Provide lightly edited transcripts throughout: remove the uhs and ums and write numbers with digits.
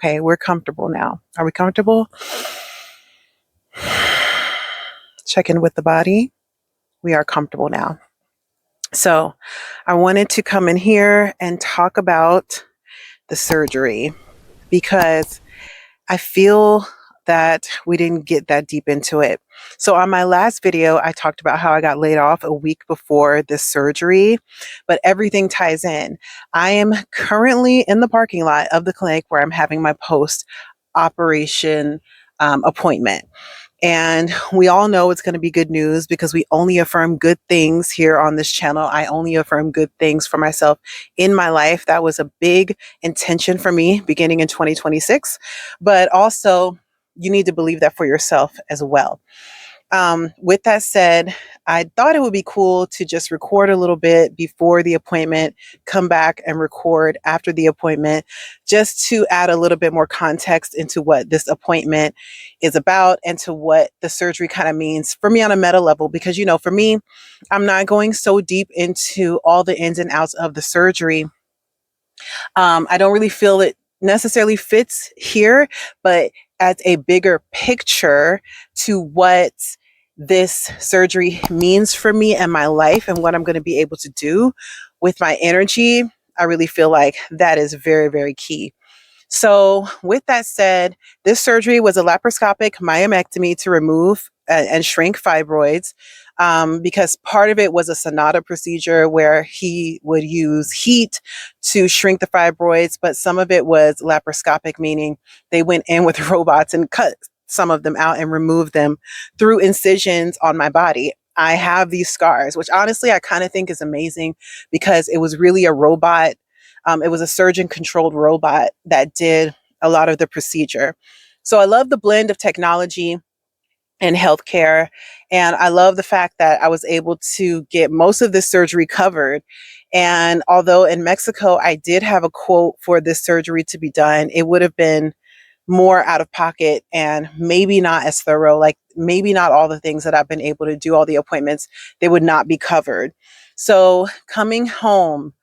Okay, we're comfortable now. Are we comfortable? Check in with the body. We are comfortable now. So I wanted to come in here and talk about the surgery because I feel that we didn't get that deep into it. So on my last video, I talked about how I got laid off a week before this surgery, but everything ties in. I am currently in the parking lot of the clinic where I'm having my post-operation appointment. And we all know it's going to be good news because we only affirm good things here on this channel. I only affirm good things for myself in my life. That was a big intention for me beginning in 2026. But also, you need to believe that for yourself as well. With that said, I thought it would be cool to just record a little bit before the appointment, come back and record after the appointment, just to add a little bit more context into what this appointment is about and to what the surgery kind of means for me on a meta level. Because, you know, for me, I'm not going so deep into all the ins and outs of the surgery. I don't really feel it necessarily fits here, but as a bigger picture to what this surgery means for me and my life and what I'm going to be able to do with my energy, I really feel like that is very, very key. So with that said, this surgery was a laparoscopic myomectomy to remove and shrink fibroids, because part of it was a sonata procedure where he would use heat to shrink the fibroids, but some of it was laparoscopic, meaning they went in with robots and cut some of them out and removed them through incisions on my body. I have these scars, which honestly I kind of think is amazing because it was really a robot. It was a surgeon controlled robot that did a lot of the procedure. So I love the blend of technology and healthcare. And I love the fact that I was able to get most of this surgery covered. And although in Mexico, I did have a quote for this surgery to be done, it would have been more out of pocket and maybe not as thorough, like maybe not all the things that I've been able to do, all the appointments, they would not be covered. So coming home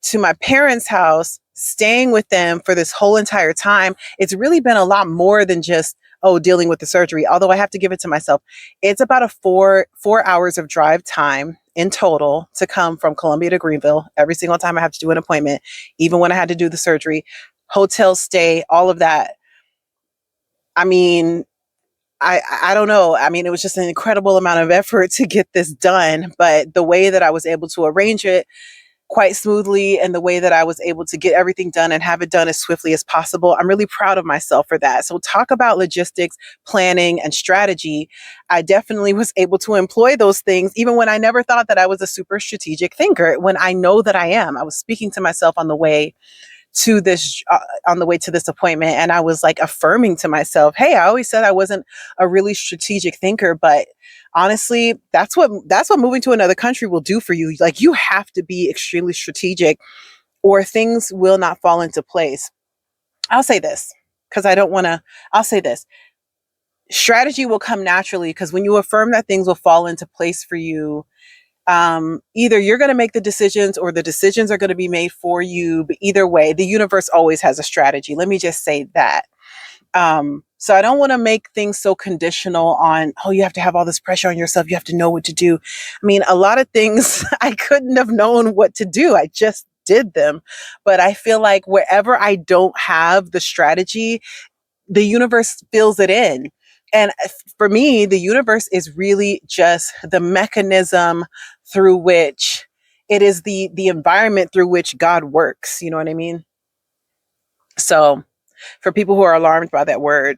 to my parents' house, staying with them for this whole entire time, it's really been a lot more than just, oh, dealing with the surgery. Although I have to give it to myself. It's about a four hours of drive time in total to come from Columbia to Greenville every single time I have to do an appointment, even when I had to do the surgery, hotel stay, all of that. I mean, I don't know. I mean, it was just an incredible amount of effort to get this done, but the way that I was able to arrange it quite smoothly and the way that I was able to get everything done and have it done as swiftly as possible, I'm really proud of myself for that. So talk about logistics, planning, and strategy. I definitely was able to employ those things, even when I never thought that I was a super strategic thinker, when I know that I am. I was speaking to myself on the way to this appointment, and I was like affirming to myself, hey, I always said I wasn't a really strategic thinker, but honestly, that's what moving to another country will do for you. Like, you have to be extremely strategic or things will not fall into place. I'll say this because I'll say this. Strategy will come naturally because when you affirm that things will fall into place for you, either you're going to make the decisions or the decisions are going to be made for you. But either way, the universe always has a strategy. Let me just say that. So I don't want to make things so conditional on, oh, you have to have all this pressure on yourself. You have to know what to do. I mean, a lot of things I couldn't have known what to do. I just did them. But I feel like wherever I don't have the strategy, the universe fills it in. And for me, the universe is really just the mechanism through which it is the environment through which God works. You know what I mean? So for people who are alarmed by that word,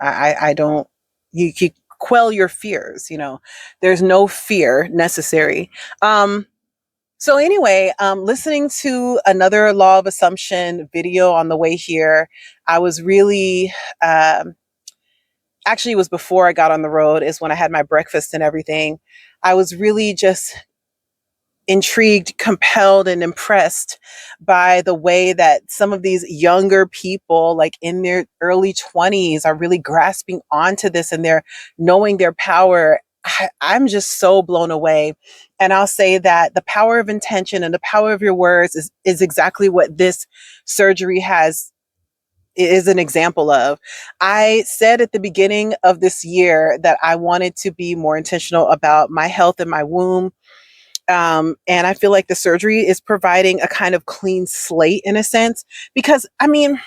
I don't, you quell your fears, you know, there's no fear necessary. So anyway, listening to another law of assumption video on the way here, I was really, actually it was before I got on the road is when I had my breakfast and everything. I was really just intrigued, compelled, and impressed by the way that some of these younger people, like in their early 20s, are really grasping onto this and they're knowing their power. I'm just so blown away. And I'll say that the power of intention and the power of your words is exactly what this surgery has is an example of. I said at the beginning of this year that I wanted to be more intentional about my health in my womb. And I feel like the surgery is providing a kind of clean slate in a sense, because I mean,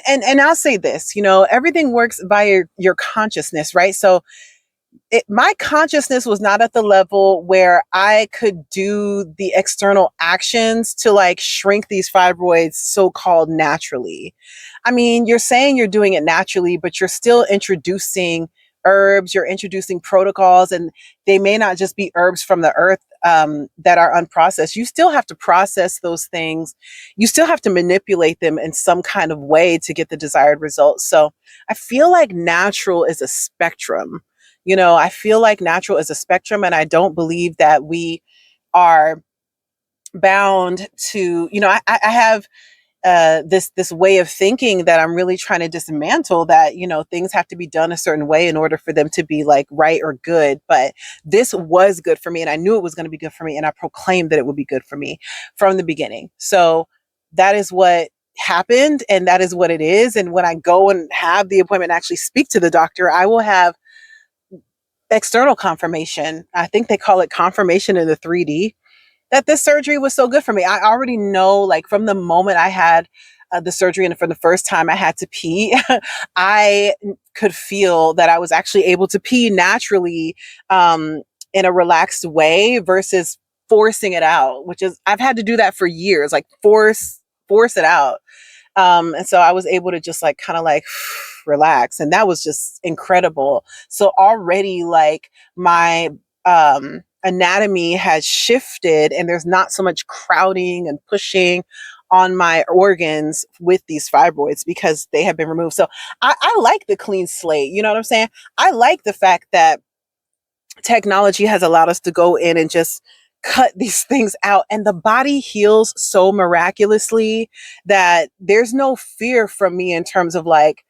and I'll say this, everything works via your consciousness, right? So my consciousness was not at the level where I could do the external actions to like shrink these fibroids so-called naturally. I mean, you're saying you're doing it naturally, but you're still introducing herbs, you're introducing protocols, and they may not just be herbs from the earth that are unprocessed. You still have to process those things. You still have to manipulate them in some kind of way to get the desired results. So I feel like natural is a spectrum. I feel like natural is a spectrum, and I don't believe that we are bound to, I have this way of thinking that I'm really trying to dismantle, that things have to be done a certain way in order for them to be like right or good. But this was good for me, and I knew it was going to be good for me, and I proclaimed that it would be good for me from the beginning. So that is what happened, and that is what it is. And when I go and have the appointment and actually speak to the doctor, I will have external confirmation. I think they call it confirmation in the 3D, that this surgery was so good for me. I already know, like from the moment I had the surgery and for the first time I had to pee, I could feel that I was actually able to pee naturally, in a relaxed way versus forcing it out, which is, I've had to do that for years, like force it out. And so I was able to just like kind of like relax. And that was just incredible. So already like my anatomy has shifted, and there's not so much crowding and pushing on my organs with these fibroids because they have been removed. So I like the clean slate. You know what I'm saying? I like the fact that technology has allowed us to go in and just cut these things out, and the body heals so miraculously that there's no fear from me in terms of like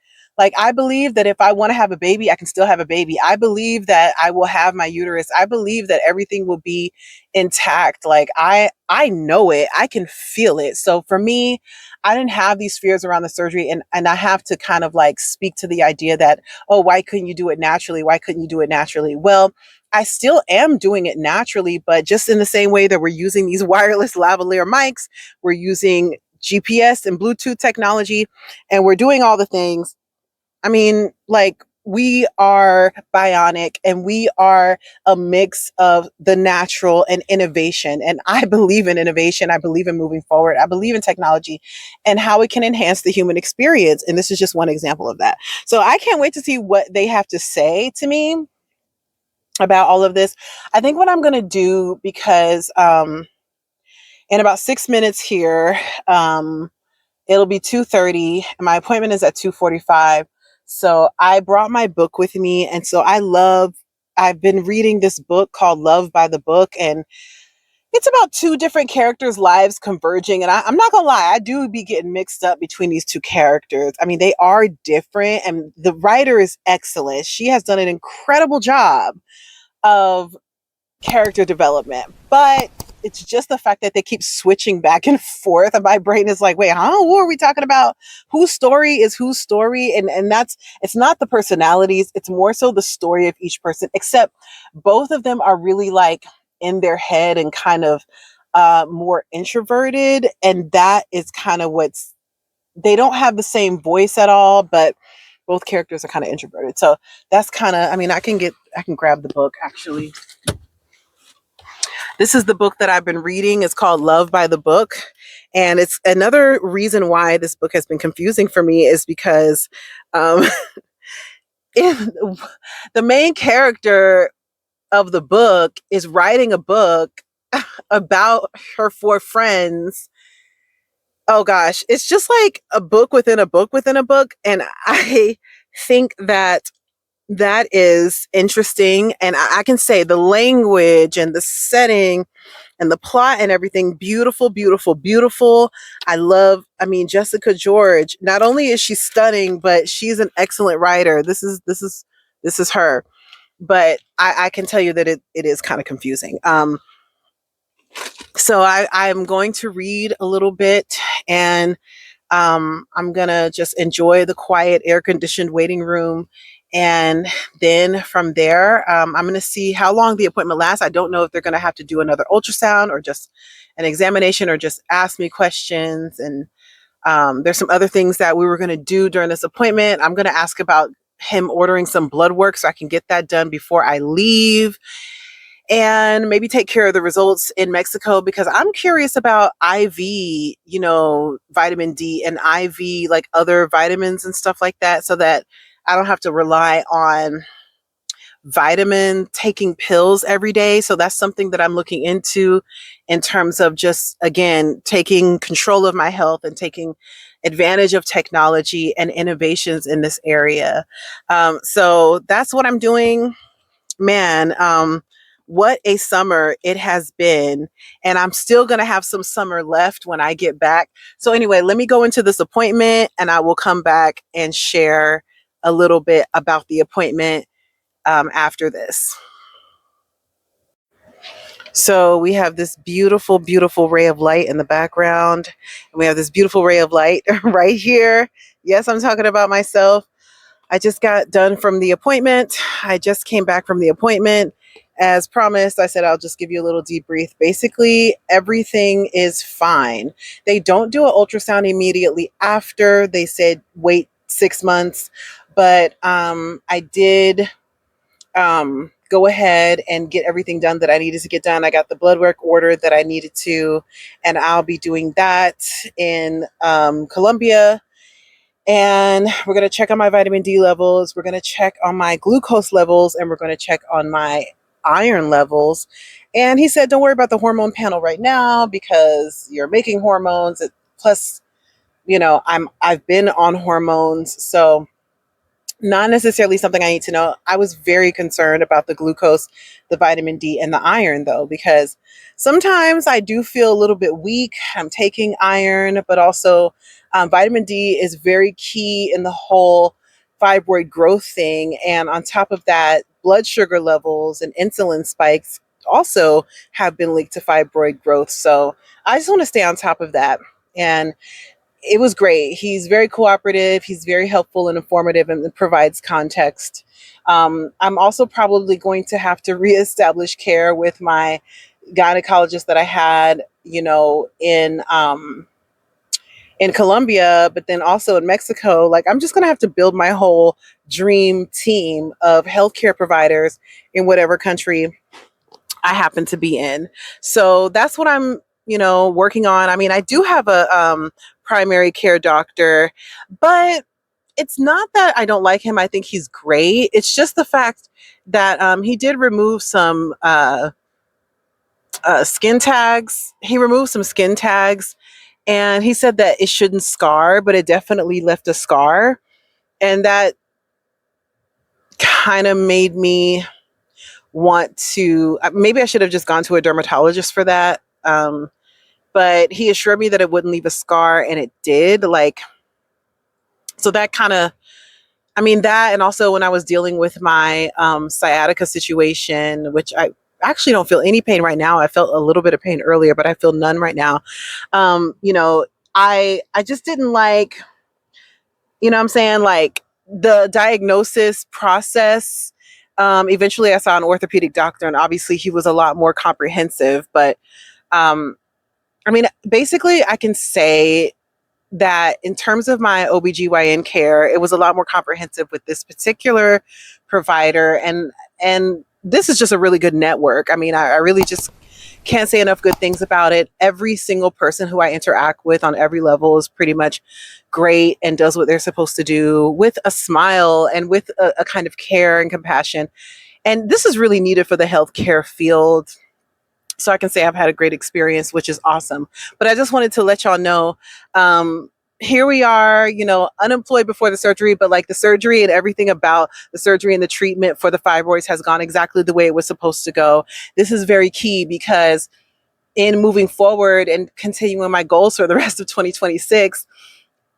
I believe that if I want to have a baby, I can still have a baby. I believe that I will have my uterus. I believe that everything will be intact. Like I know it. I can feel it. So for me, I didn't have these fears around the surgery, and I have to kind of like speak to the idea that, oh, why couldn't you do it naturally? Why couldn't you do it naturally? Well, I still am doing it naturally, but just in the same way that we're using these wireless lavalier mics, we're using GPS and Bluetooth technology, and we're doing all the things. I mean, like, we are bionic, and we are a mix of the natural and innovation. And I believe in innovation. I believe in moving forward. I believe in technology and how it can enhance the human experience. And this is just one example of that. So I can't wait to see what they have to say to me about all of this. I think what I'm going to do, because in about 6 minutes here, it'll be 2:30, and my appointment is at 2:45. So I brought my book with me, and so I've been reading this book called Love by the Book, and it's about two different characters' lives converging. And I'm not gonna lie, I do be getting mixed up between these two characters. I mean, they are different, and the writer is excellent. She has done an incredible job of character development, but it's just the fact that they keep switching back and forth, and my brain is like, wait, what are we talking about? Whose story is whose story? And that's, it's not the personalities, it's more so the story of each person, except both of them are really like in their head and kind of more introverted, and that is kind of what's, they don't have the same voice at all, but both characters are kind of introverted. So that's kind of, I mean, I can grab the book actually. This is the book that I've been reading. It's called Love by the Book. And it's another reason why this book has been confusing for me is because the main character of the book is writing a book about her four friends. Oh gosh, it's just like a book within a book within a book. And I think that that is interesting. And I can say the language and the setting and the plot and everything, beautiful, beautiful, beautiful. I mean, Jessica George, not only is she stunning, but she's an excellent writer. This is her. But I can tell you that it is kind of confusing. So I'm going to read a little bit, and I'm going to just enjoy the quiet, air conditioned waiting room. And then from there, I'm going to see how long the appointment lasts. I don't know if they're going to have to do another ultrasound or just an examination or just ask me questions. And there's some other things that we were going to do during this appointment. I'm going to ask about him ordering some blood work so I can get that done before I leave, and maybe take care of the results in Mexico, because I'm curious about IV, vitamin D and IV, like other vitamins and stuff like that, so that I don't have to rely on vitamin taking pills every day. So that's something that I'm looking into in terms of just, again, taking control of my health and taking advantage of technology and innovations in this area. So that's what I'm doing. Man, what a summer it has been. And I'm still going to have some summer left when I get back. So anyway, let me go into this appointment and I will come back and share a little bit about the appointment after this. So we have this beautiful, beautiful ray of light in the background. And we have this beautiful ray of light right here. Yes, I'm talking about myself. I just got done from the appointment. I just came back from the appointment. As promised, I said I'll just give you a little debrief. Basically, everything is fine. They don't do an ultrasound immediately after. They said wait 6 months. But I did go ahead and get everything done that I needed to get done. I got the blood work ordered that I needed to, and I'll be doing that in Colombia. And we're going to check on my vitamin D levels. We're going to check on my glucose levels, and we're going to check on my iron levels. And he said, don't worry about the hormone panel right now because you're making hormones. Plus, I've been on hormones. So not necessarily something I need to know. I was very concerned about the glucose, the vitamin D, and the iron, though, because sometimes I do feel a little bit weak. I'm taking iron, but also vitamin D is very key in the whole fibroid growth thing. And on top of that, blood sugar levels and insulin spikes also have been linked to fibroid growth. So I just want to stay on top of that. And it was great. He's very cooperative. He's very helpful and informative and provides context. I'm also probably going to have to reestablish care with my gynecologist that I had, in Colombia, but then also in Mexico. Like, I'm just going to have to build my whole dream team of healthcare providers in whatever country I happen to be in. So that's what I'm, working on. I mean, I do have a primary care doctor, but it's not that I don't like him. I think he's great. It's just the fact that he did remove some skin tags. He removed some skin tags, and he said that it shouldn't scar, but it definitely left a scar. And that kind of made me want to, maybe I should have just gone to a dermatologist for that. But he assured me that it wouldn't leave a scar, and it did. So that kind of, that, and also when I was dealing with my sciatica situation, which I actually don't feel any pain right now. I felt a little bit of pain earlier, but I feel none right now. I just didn't like, what I'm saying, like the diagnosis process. Eventually I saw an orthopedic doctor, and obviously he was a lot more comprehensive, but basically I can say that in terms of my OBGYN care, it was a lot more comprehensive with this particular provider. And this is just a really good network. I really just can't say enough good things about it. Every single person who I interact with on every level is pretty much great and does what they're supposed to do with a smile and with a kind of care and compassion. And this is really needed for the healthcare field. So I can say I've had a great experience, which is awesome. But I just wanted to let y'all know, here we are, unemployed before the surgery, but like the surgery and everything about the surgery and the treatment for the fibroids has gone exactly the way it was supposed to go. This is very key because in moving forward and continuing my goals for the rest of 2026,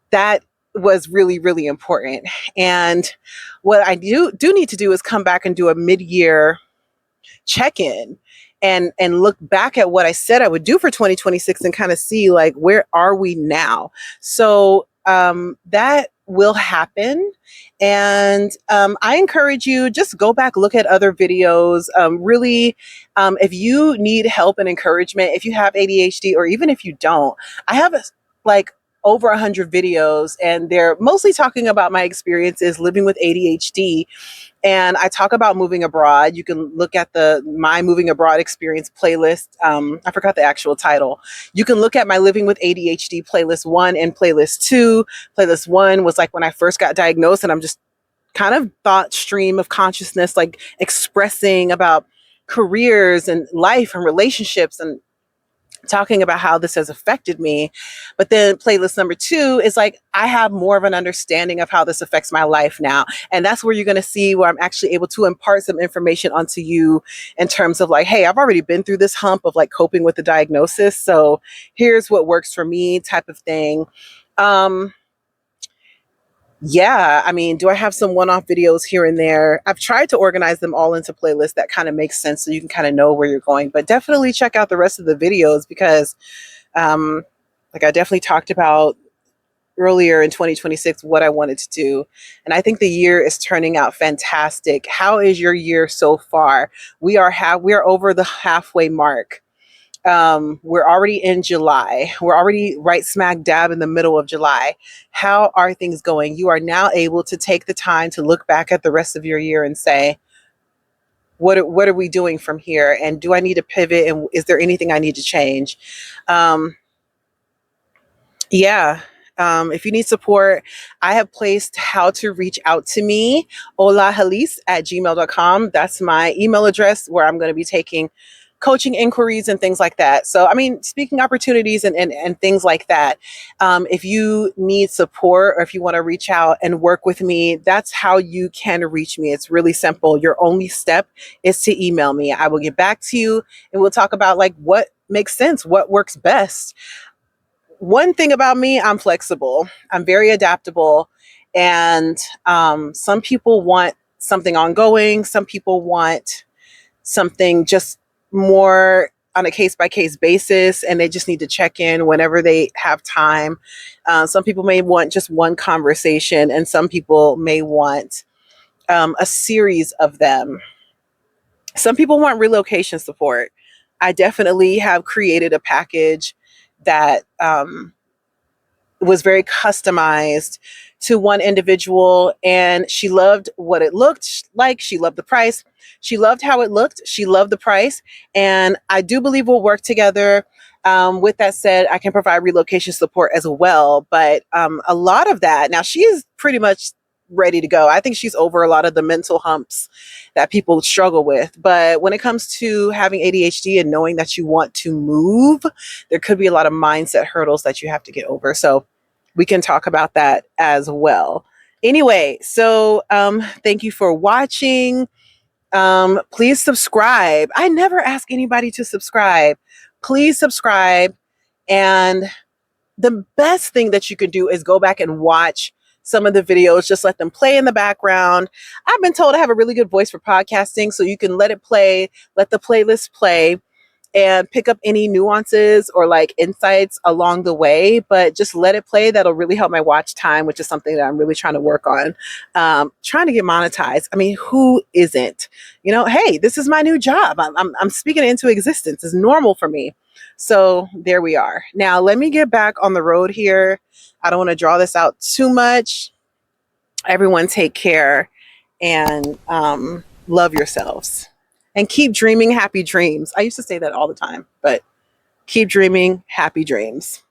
that was really, really important. And what I do need to do is come back and do a mid-year check-in and look back at what I said I would do for 2026 and kind of see like where are we now. So that will happen. And I encourage you, just go back, look at other videos. Really, if you need help and encouragement, if you have ADHD, or even if you don't, I have like over 100 videos, and they're mostly talking about my experiences living with ADHD. And I talk about moving abroad. You can look at the My Moving Abroad Experience playlist. I forgot the actual title. You can look at my Living with ADHD playlist 1 and playlist 2. Playlist 1 was like when I first got diagnosed, and I'm just kind of thought stream of consciousness, like expressing about careers and life and relationships, and talking about how this has affected me. But then playlist number 2 is like, I have more of an understanding of how this affects my life now. And that's where you're going to see where I'm actually able to impart some information onto you in terms of like, hey, I've already been through this hump of like coping with the diagnosis. So here's what works for me, type of thing. Yeah, I mean, do I have some one-off videos here and there? I've tried to organize them all into playlists that kind of makes sense so you can kind of know where you're going. But definitely check out the rest of the videos because, like I definitely talked about earlier in 2026 what I wanted to do. And I think the year is turning out fantastic. How is your year so far? We are over the halfway mark. We're already in July. We're already right smack dab in the middle of July. How are things going? You are now able to take the time to look back at the rest of your year and say, what are we doing from here? And do I need to pivot? And is there anything I need to change? Yeah. If you need support, I have placed how to reach out to me, olahalis@gmail.com. That's my email address where I'm going to be taking coaching inquiries and things like that. So, I mean, speaking opportunities and things like that. If you need support or if you want to reach out and work with me, that's how you can reach me. It's really simple. Your only step is to email me. I will get back to you and we'll talk about like what makes sense, what works best. One thing about me, I'm flexible. I'm very adaptable. And some people want something ongoing. Some people want something just more on a case by case basis, and they just need to check in whenever they have time. Some people may want just one conversation, and some people may want a series of them. Some people want relocation support. I definitely have created a package that was very customized to one individual, and she loved what it looked like. She loved the price. She loved how it looked. She loved the price. And I do believe we'll work together. With that said, I can provide relocation support as well. But a lot of that, now she is pretty much ready to go. I think she's over a lot of the mental humps that people struggle with. But when it comes to having ADHD and knowing that you want to move, there could be a lot of mindset hurdles that you have to get over. So we can talk about that as well. Anyway, so thank you for watching. Please subscribe. I never ask anybody to subscribe. Please subscribe. And the best thing that you can do is go back and watch some of the videos. Just let them play in the background. I've been told I have a really good voice for podcasting, so you can let it play, let the playlist play, and pick up any nuances or like insights along the way, but just let it play. That'll really help my watch time, which is something that I'm really trying to work on. Trying to get monetized. I mean, who isn't? You know, hey, this is my new job. I'm speaking it into existence. It's normal for me. So there we are. Now let me get back on the road here. I don't want to draw this out too much. Everyone take care and love yourselves. And keep dreaming happy dreams. I used to say that all the time, but keep dreaming happy dreams.